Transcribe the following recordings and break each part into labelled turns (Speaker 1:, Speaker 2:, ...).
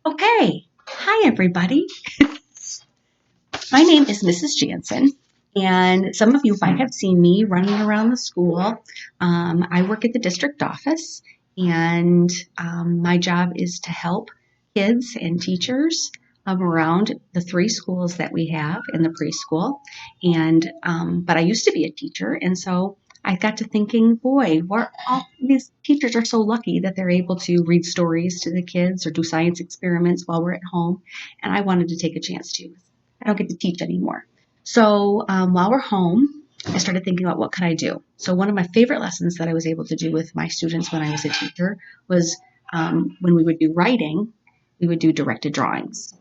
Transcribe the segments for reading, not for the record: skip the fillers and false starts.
Speaker 1: Okay, hi everybody. My name is Mrs. Jansen, and some of you might have seen me running around the school. I work at the district office, and my job is to help kids and teachers around the three schools that we have in the preschool. But I used to be a teacher, and so I got to thinking, boy, all these teachers are so lucky that they're able to read stories to the kids or do science experiments while we're at home. And I wanted to take a chance to. I don't get to teach anymore. So while we're home, I started thinking about what could I do. So one of my favorite lessons that I was able to do with my students when I was a teacher was when we would do writing, we would do directed drawings.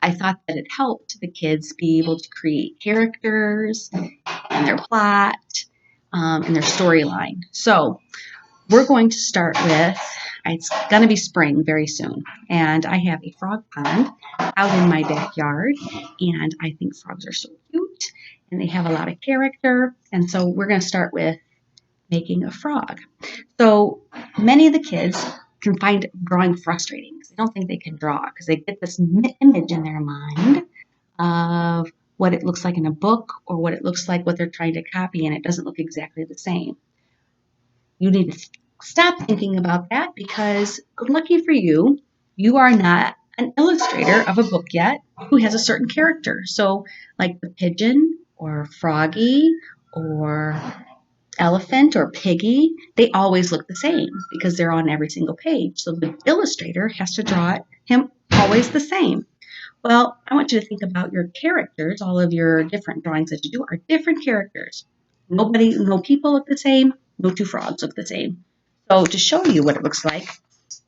Speaker 1: I thought that it helped the kids be able to create characters and their plot and their storyline. So we're going to start with, it's going to be spring very soon, and I have a frog pond out in my backyard, and I think frogs are so cute, and they have a lot of character, and so we're going to start with making a frog. So many of the kids can find drawing frustrating because they don't think they can draw because they get this image in their mind of what it looks like in a book or what it looks like what they're trying to copy, and it doesn't look exactly the same. You need to stop thinking about that because, lucky for you, you are not an illustrator of a book yet who has a certain character. So, like the pigeon or froggy or elephant or piggy, they always look the same because they're on every single page. So the illustrator has to draw him always the same. Well, I want you to think about your characters. All of your different drawings that you do are different characters. No people look the same. No two frogs look the same. So to show you what it looks like,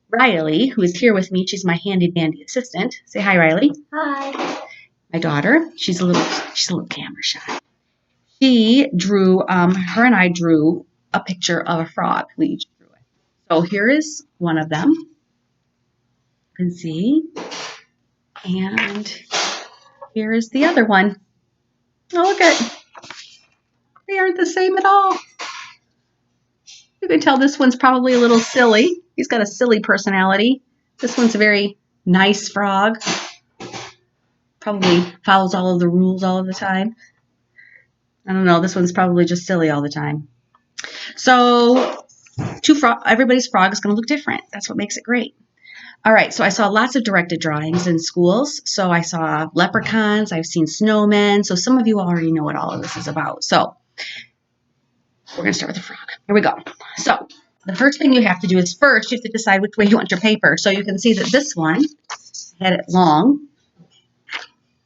Speaker 1: Riley, who is here with me, she's my handy dandy assistant. Say hi, Riley.
Speaker 2: Hi.
Speaker 1: My daughter. She's a little camera shy. She drew. Her and I drew a picture of a frog. We each drew it. So here is one of them. You can see, and here is the other one. Oh, look at. They aren't the same at all. You can tell this one's probably a little silly. He's got a silly personality. This one's a very nice frog. Probably follows all of the rules all of the time. I don't know. This one's probably just silly all the time. So everybody's frog is going to look different. That's what makes it great. All right, so I saw lots of directed drawings in schools. So I saw leprechauns. I've seen snowmen. So some of you already know what all of this is about. So we're going to start with the frog. Here we go. So the first thing you have to do is first you have to decide which way you want your paper. So you can see that this one had it long.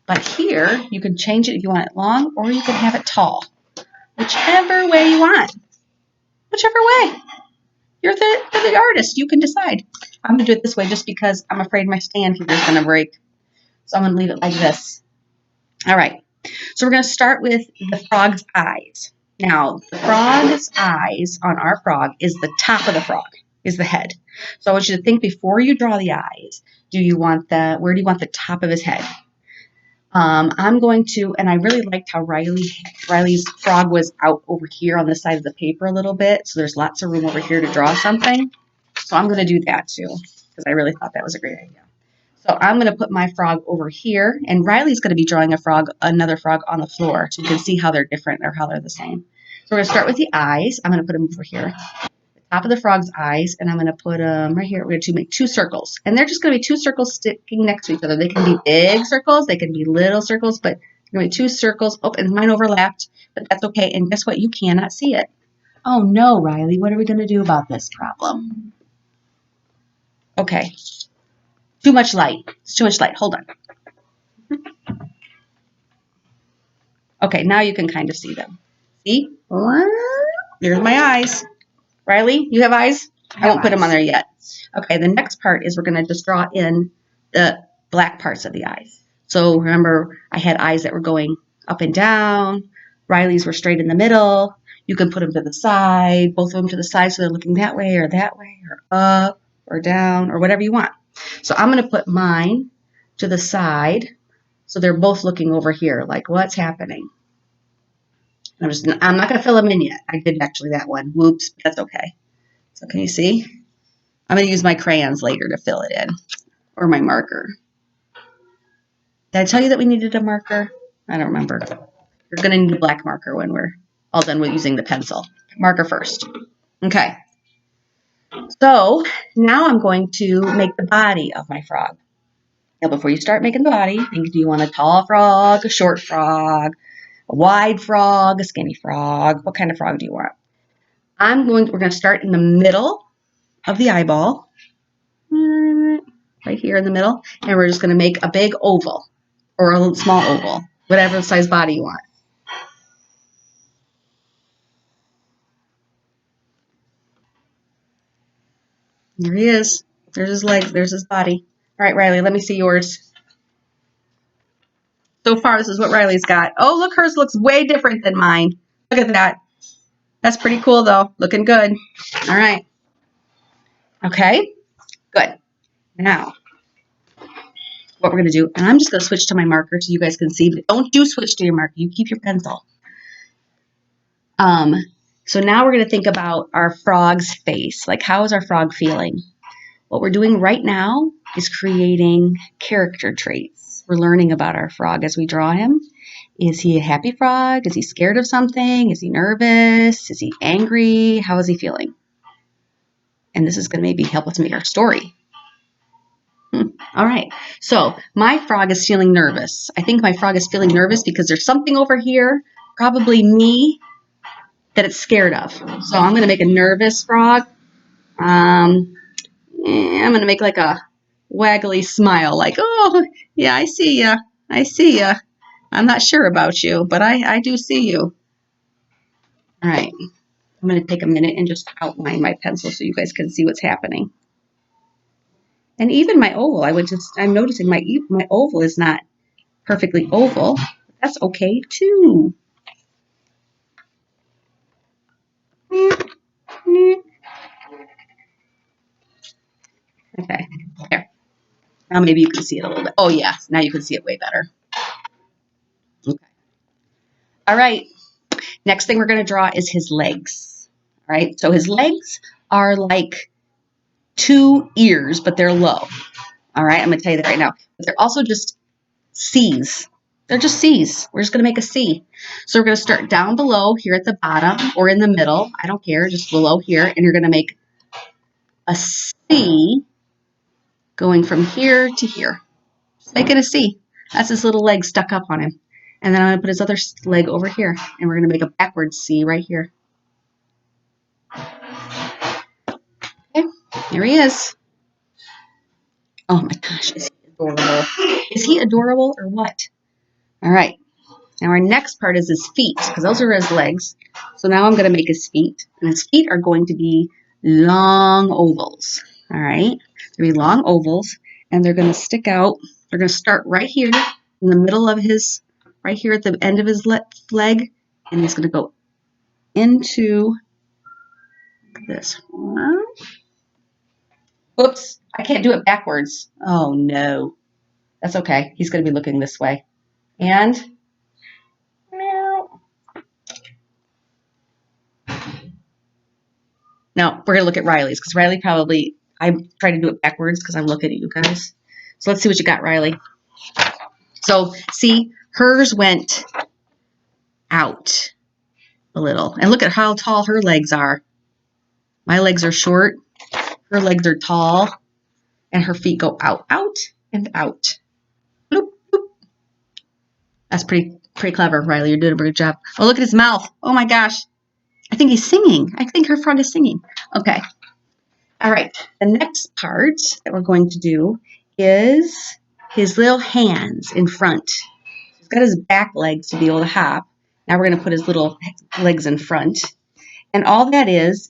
Speaker 1: But here you can change it if you want it long or you can have it tall. Whichever way you want. Whichever way. You're the artist. You can decide. I'm going to do it this way just because I'm afraid my stand here is going to break. So I'm going to leave it like this. All right. So we're going to start with the frog's eyes. Now, the frog's eyes on our frog is the top of the frog, is the head. So I want you to think before you draw the eyes, where do you want the top of his head? I'm going to, and I really liked how Riley's frog was out over here on the side of the paper a little bit. So there's lots of room over here to draw something. So I'm going to do that too, because I really thought that was a great idea. So I'm going to put my frog over here, and Riley's going to be drawing another frog on the floor, so you can see how they're different or how they're the same. So we're going to start with the eyes. I'm going to put them over here, the top of the frog's eyes, and I'm going to put them right here. We're going to make two circles, and they're just going to be two circles sticking next to each other. They can be big circles, they can be little circles, but they're going to be two circles. Oh, and mine overlapped, but that's okay. And guess what? You cannot see it. Oh no, Riley, what are we going to do about this problem? Okay. Too much light. It's too much light. Hold on. Okay, now you can kind of see them. See? There's my eyes. Riley, you have eyes? I won't put them on there yet. Okay, the next part is we're going to just draw in the black parts of the eyes. So remember, I had eyes that were going up and down. Riley's were straight in the middle. You can put them to the side, both of them to the side so they're looking that way or up or down or whatever you want. So I'm going to put mine to the side so they're both looking over here like what's happening. I'm not going to fill them in yet. I did actually that one. Whoops, but that's okay. So can you see? I'm going to use my crayons later to fill it in. or my marker? Did I tell you that we needed a marker? I don't remember. You're going to need a black marker when we're all done with using the pencil. Marker first. Okay. So now I'm going to make the body of my frog. Now before you start making the body, think, do you want a tall frog, a short frog, a wide frog, a skinny frog? What kind of frog do you want? We're going to start in the middle of the eyeball, right here in the middle, and we're just going to make a big oval or a little small oval, whatever size body you want. There he is. There's his legs. There's his body. All right, Riley, let me see yours. So far, this is what Riley's got. Oh, look, hers looks way different than mine. Look at that. That's pretty cool, though. Looking good. All right. Okay, good. Now, what we're going to do, and I'm just going to switch to my marker so you guys can see, but don't switch to your marker. You keep your pencil. So now we're going to think about our frog's face. Like, how is our frog feeling? What we're doing right now is creating character traits. We're learning about our frog as we draw him. Is he a happy frog? Is he scared of something? Is he nervous? Is he angry? How is he feeling? And this is going to maybe help us make our story. All right. So my frog is feeling nervous. I think my frog is feeling nervous because there's something over here, probably me, that it's scared of. So I'm going to make a nervous frog. I'm going to make like a waggly smile, like, oh, yeah, I see ya. I see ya. I'm not sure about you, but I do see you. All right. I'm going to take a minute and just outline my pencil so you guys can see what's happening. And even my oval, I'm noticing my oval is not perfectly oval. That's okay too. Okay, there. Now maybe you can see it a little bit. Oh yeah, now you can see it way better. Okay. All right. Next thing we're going to draw is his legs. All right. So his legs are like two ears, but they're low. All right. I'm going to tell you that right now. But they're also just C's. They're just C's. We're just going to make a C. So we're going to start down below here at the bottom or in the middle. I don't care. Just below here. And you're going to make a C going from here to here. Just make it a C. That's his little leg stuck up on him. And then I'm going to put his other leg over here. And we're going to make a backwards C right here. Okay. Here he is. Oh my gosh. Is he adorable? Is he adorable or what? All right. Now our next part is his feet, because those are his legs. So now I'm going to make his feet. And his feet are going to be long ovals. All right? They're going to be long ovals, and they're going to stick out. They're going to start right here in the middle of his, right here at the end of his leg, and he's going to go into this. Oops, I can't do it backwards. Oh, no. That's okay. He's going to be looking this way. And now we're going to look at Riley's, because Riley probably, I try to do it backwards because I'm looking at you guys. So let's see what you got, Riley. So see, hers went out a little. And look at how tall her legs are. My legs are short. Her legs are tall. And her feet go out, out, and out. Bloop, bloop. That's pretty clever, Riley. You're doing a good job. Oh, look at his mouth. Oh, my gosh. I think he's singing. I think her frog is singing. Okay. All right. The next part that we're going to do is his little hands in front. He's got his back legs to be able to hop. Now we're going to put his little legs in front. And all that is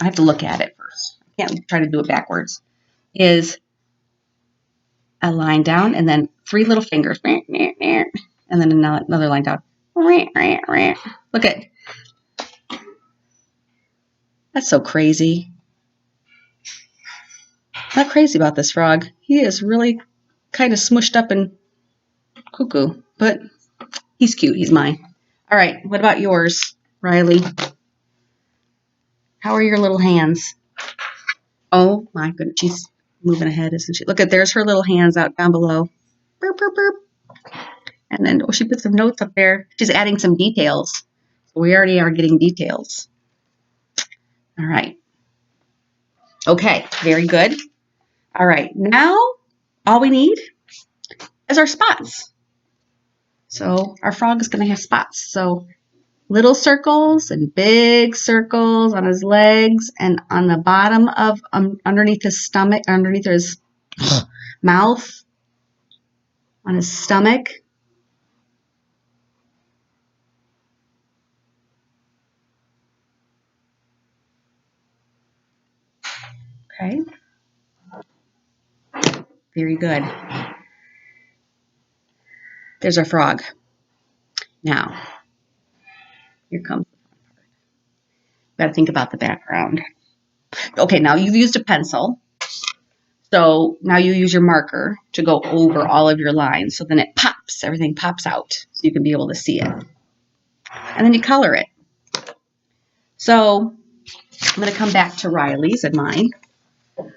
Speaker 1: I have to look at it first. I can't try to do it backwards. Is a line down and then three little fingers. And then another line down. Look at. That's so crazy. I'm not crazy about this frog. He is really kind of smushed up and cuckoo. But he's cute. He's mine. All right. What about yours, Riley? How are your little hands? Oh, my goodness. moving ahead, isn't she? Look at, there's her little hands out down below. Burp, burp, burp. And then, oh, she put some notes up there. She's adding some details. We already are getting details. All right. Okay, very good. All right, now all we need is our spots. So our frog is going to have spots. So little circles and big circles on his legs and on the bottom of underneath his stomach, underneath his mouth, on his stomach. Okay. Very good. There's our frog. Now, here comes. Got to think about the background. Okay, now you've used a pencil. So now you use your marker to go over all of your lines. So then it pops, everything pops out so you can be able to see it. And then you color it. So I'm going to come back to Riley's and mine.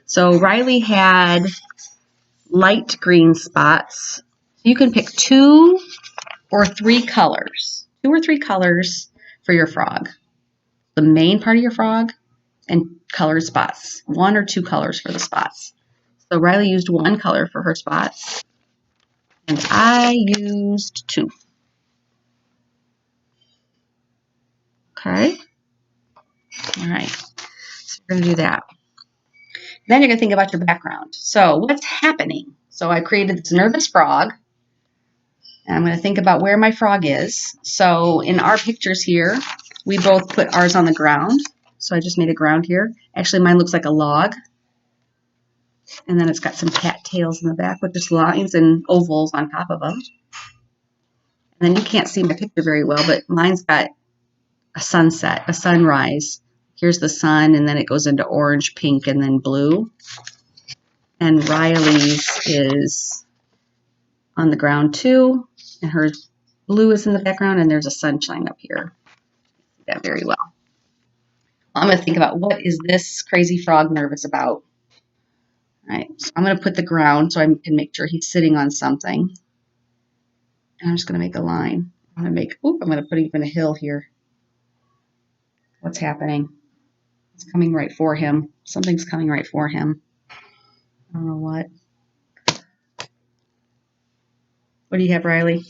Speaker 1: So Riley had light green spots. You can pick 2 or 3 colors. 2 or 3 colors for your frog. The main part of your frog and colored spots. 1 or 2 colors for the spots. So Riley used 1 color for her spots. And I used 2. Okay. All right. So we're going to do that. Then you're going to think about your background. So what's happening? So I created this nervous frog. And I'm going to think about where my frog is. So in our pictures here, we both put ours on the ground. So I just made a ground here. Actually, mine looks like a log. And then it's got some cattails in the back with just lines and ovals on top of them. And then you can't see my picture very well, but mine's got a sunset, a sunrise. Here's the sun, and then it goes into orange, pink, and then blue. And Riley's is on the ground too, and her blue is in the background, and there's a sunshine up here. See that very well. I'm going to think about, what is this crazy frog nervous about? All right, so I'm going to put the ground so I can make sure he's sitting on something. And I'm just going to make a line. I'm going to put even a hill here. What's happening? It's coming right for him. Something's coming right for him. I don't know what. What do you have, Riley?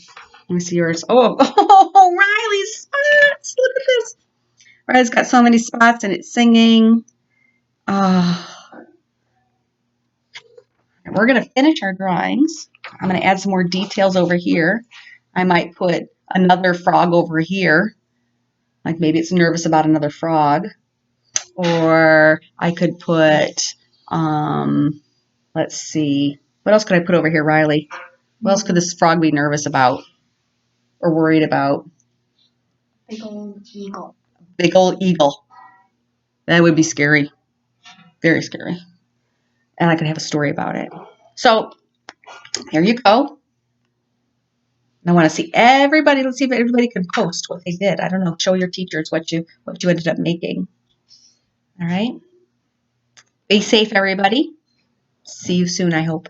Speaker 1: Let me see yours. Oh, Riley's spots. Look at this. Riley's got so many spots and it's singing. We're going to finish our drawings. I'm going to add some more details over here. I might put another frog over here. Like maybe it's nervous about another frog. Or I could put, let's see. What else could I put over here, Riley? What else could this frog be nervous about or worried about?
Speaker 2: Big old eagle.
Speaker 1: Big old eagle. That would be scary. Very scary. And I could have a story about it. So here you go. And I want to see everybody. Let's see if everybody can post what they did. I don't know. Show your teachers what you ended up making. All right. Be safe, everybody. See you soon, I hope.